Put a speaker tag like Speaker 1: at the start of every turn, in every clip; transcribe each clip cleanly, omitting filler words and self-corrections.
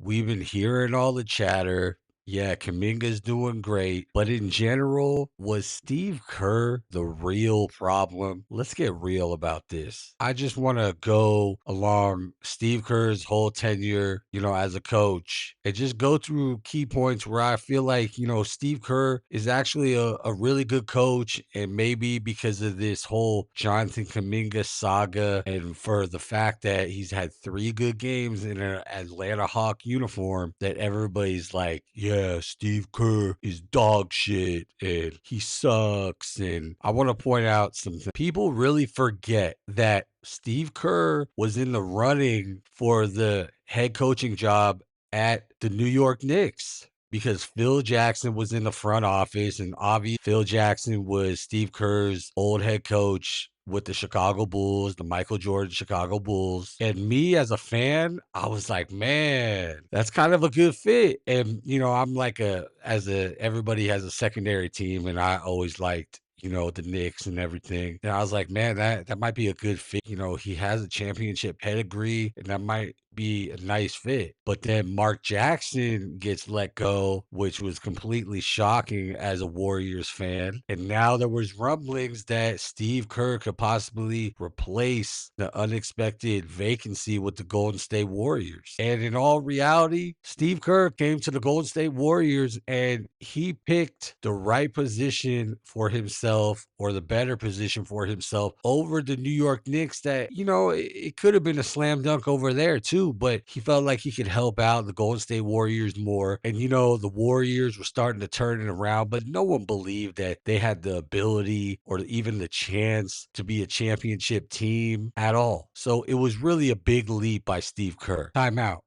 Speaker 1: We've been hearing all the chatter. Yeah, Kuminga's doing great. But in general, was Steve Kerr the real problem? Let's get real about this. I just want to go along Steve Kerr's whole tenure, as a coach and just go through key points where I feel like, Steve Kerr is actually a really good coach. And maybe because of this whole Jonathan Kuminga saga and for the fact that he's had 3 good games in an Atlanta Hawk uniform, that everybody's like, yeah, Steve Kerr is dog shit and he sucks. And I want to point out something. People really forget that Steve Kerr was in the running for the head coaching job at the New York Knicks because Phil Jackson was in the front office, and obviously Phil Jackson was Steve Kerr's old head coach with the Chicago Bulls, the Michael Jordan Chicago Bulls. And me as a fan, I was like, man, that's kind of a good fit. And I'm like everybody has a secondary team, and I always liked the Knicks and everything. And I was like, man, that might be a good fit. He has a championship pedigree, and that might be a nice fit. But then Mark Jackson gets let go, which was completely shocking as a Warriors fan. And now there was rumblings that Steve Kerr could possibly replace the unexpected vacancy with the Golden State Warriors. And in all reality, Steve Kerr came to the Golden State Warriors and he picked the right position for himself, or the better position for himself, over the New York Knicks that, it could have been a slam dunk over there too, but he felt like he could help out the Golden State Warriors more. And, the Warriors were starting to turn it around, but no one believed that they had the ability or even the chance to be a championship team at all. So it was really a big leap by Steve Kerr. Time out.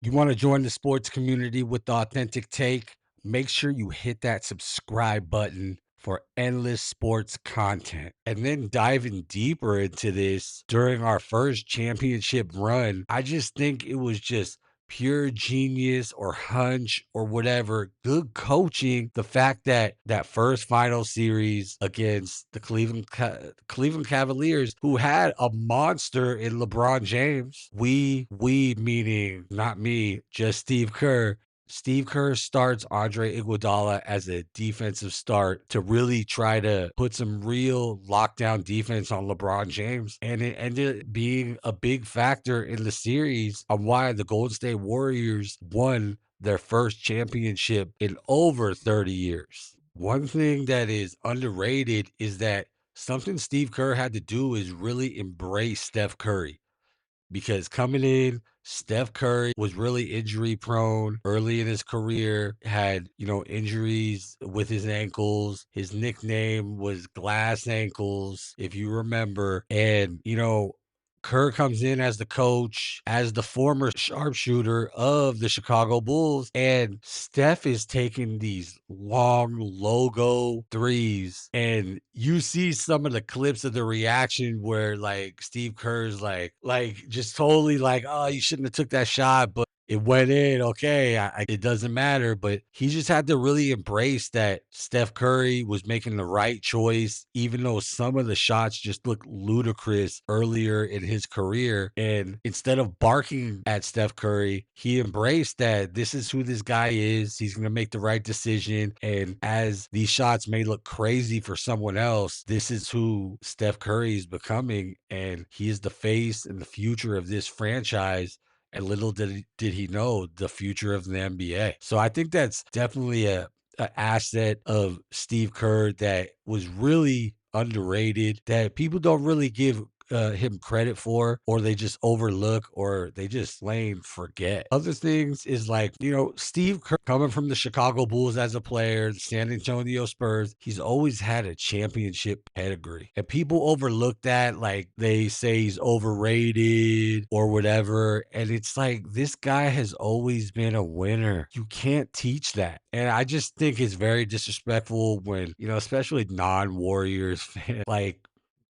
Speaker 1: You want to join the sports community with the authentic take? Make sure you hit that subscribe button for endless sports content. And then diving deeper into this during our first championship run, I just think it was just pure genius or hunch or whatever, good coaching. The fact that that first final series against the Cleveland Cavaliers, who had a monster in LeBron James, we meaning not me, just Steve Kerr. Steve Kerr starts Andre Iguodala as a defensive start to really try to put some real lockdown defense on LeBron James. And it ended up being a big factor in the series on why the Golden State Warriors won their first championship in over 30 years. One thing that is underrated is that something Steve Kerr had to do is really embrace Steph Curry, because coming in, Steph Curry was really injury prone early in his career, had, injuries with his ankles. His nickname was Glass Ankles, if you remember. And, Kerr comes in as the coach, as the former sharpshooter of the Chicago Bulls, and Steph is taking these long logo threes. And you see some of the clips of the reaction where like Steve Kerr's like just totally like, oh, you shouldn't have took that shot, but it went in. Okay, it doesn't matter. But he just had to really embrace that Steph Curry was making the right choice, even though some of the shots just looked ludicrous earlier in his career. And instead of barking at Steph Curry, he embraced that this is who this guy is. He's going to make the right decision. And as these shots may look crazy for someone else, this is who Steph Curry is becoming. And he is the face and the future of this franchise. And little did he know the future of the NBA. So I think that's definitely a asset of Steve Kerr that was really underrated, that people don't really give him credit for, or they just overlook, or they just plain forget. Other things is like, Steve Kerr coming from the Chicago Bulls as a player, the San Antonio Spurs, he's always had a championship pedigree. And people overlook that, like they say he's overrated or whatever. And it's like, this guy has always been a winner. You can't teach that. And I just think it's very disrespectful when, especially non-Warriors fans, like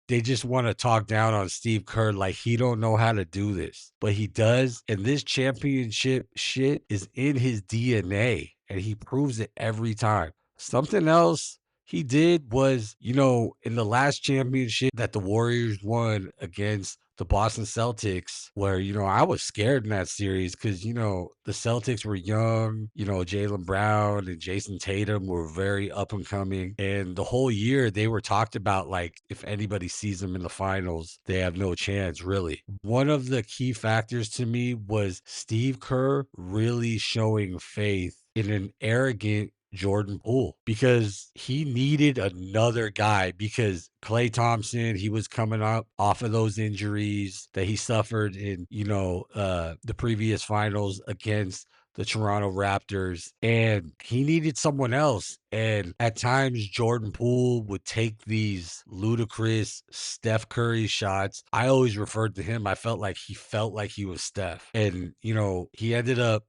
Speaker 1: they just want to talk down on Steve Kerr like he don't know how to do this. But he does, and this championship shit is in his DNA, and he proves it every time. Something else he did was, in the last championship that the Warriors won against the Boston Celtics, where, I was scared in that series because, the Celtics were young, Jaylen Brown and Jason Tatum were very up and coming. And the whole year they were talked about like if anybody sees them in the finals, they have no chance, really. One of the key factors to me was Steve Kerr really showing faith in an arrogant Jordan Poole because he needed another guy because Klay Thompson, he was coming up off of those injuries that he suffered in, the previous finals against the Toronto Raptors, and he needed someone else. And at times, Jordan Poole would take these ludicrous Steph Curry shots. I always referred to him. I felt like he was Steph. And, he ended up,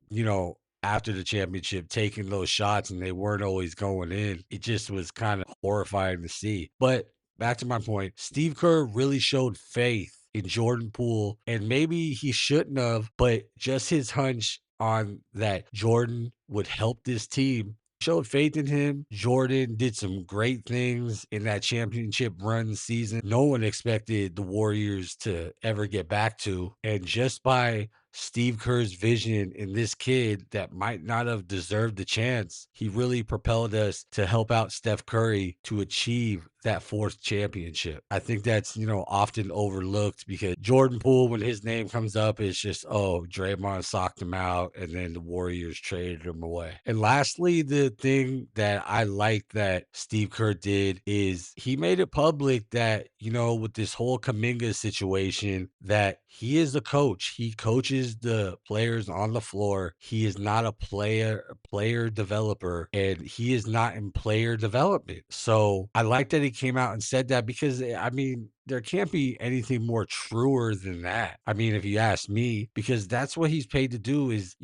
Speaker 1: after the championship, taking those shots and they weren't always going in. It just was kind of horrifying to see. But back to my point, Steve Kerr really showed faith in Jordan Poole, and maybe he shouldn't have, but just his hunch on that Jordan would help this team showed faith in him. Jordan did some great things in that championship run season. No one expected the Warriors to ever get back to. And just by Steve Kerr's vision in this kid that might not have deserved the chance, he really propelled us to help out Steph Curry to achieve that fourth championship. I think that's, often overlooked because Jordan Poole, when his name comes up, it's just, oh, Draymond socked him out and then the Warriors traded him away. And lastly, the thing that I like that Steve Kerr did is he made it public that, with this whole Kuminga situation, that he is a coach. He coaches the players on the floor. He is not a player developer, and he is not in player development. So I like that he came out and said that because I mean, there can't be anything more truer than that. I mean, if you ask me, because that's what he's paid to do is,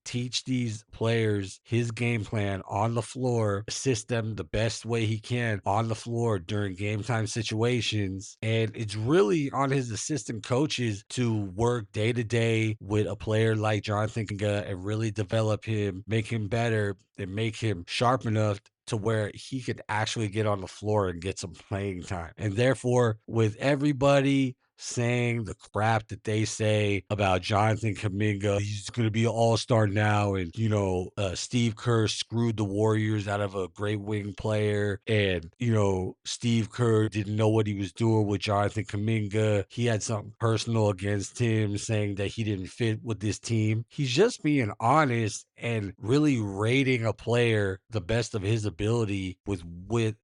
Speaker 1: teach these players his game plan on the floor, assist them the best way he can on the floor during game time situations. And it's really on his assistant coaches to work day to day with a player like Jonathan Kuminga and really develop him, make him better, and make him sharp enough to where he could actually get on the floor and get some playing time. And therefore, with everybody saying the crap that they say about Jonathan Kuminga, he's going to be an all-star now. And, Steve Kerr screwed the Warriors out of a great wing player. And, Steve Kerr didn't know what he was doing with Jonathan Kuminga. He had something personal against him saying that he didn't fit with this team. He's just being honest and really rating a player the best of his ability with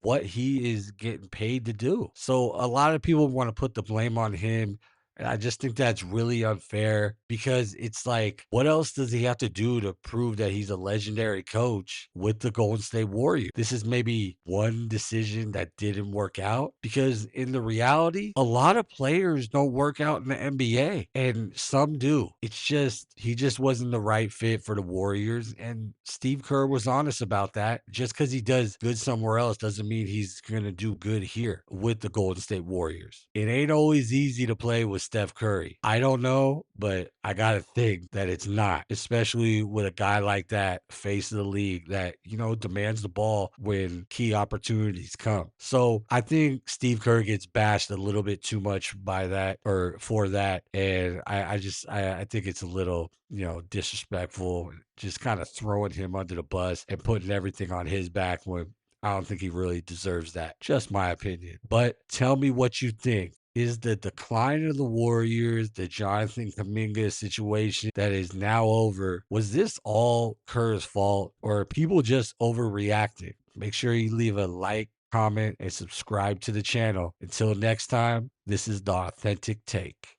Speaker 1: what he is getting paid to do. So a lot of people want to put the blame on him. And I just think that's really unfair because it's like, what else does he have to do to prove that he's a legendary coach with the Golden State Warriors? This is maybe one decision that didn't work out because in the reality, a lot of players don't work out in the NBA and some do. It's just, he just wasn't the right fit for the Warriors. And Steve Kerr was honest about that. Just because he does good somewhere else doesn't mean he's going to do good here with the Golden State Warriors. It ain't always easy to play with Steph Curry. I don't know, but I got to think that it's not, especially with a guy like that, face of the league that, demands the ball when key opportunities come. So I think Steve Kerr gets bashed a little bit too much by that or for that. And I think it's a little, disrespectful, just kind of throwing him under the bus and putting everything on his back when I don't think he really deserves that. Just my opinion. But tell me what you think. Is the decline of the Warriors, the Jonathan Kuminga situation that is now over, was this all Kerr's fault or are people just overreacting? Make sure you leave a like, comment, and subscribe to the channel. Until next time, this is the Authentic Take.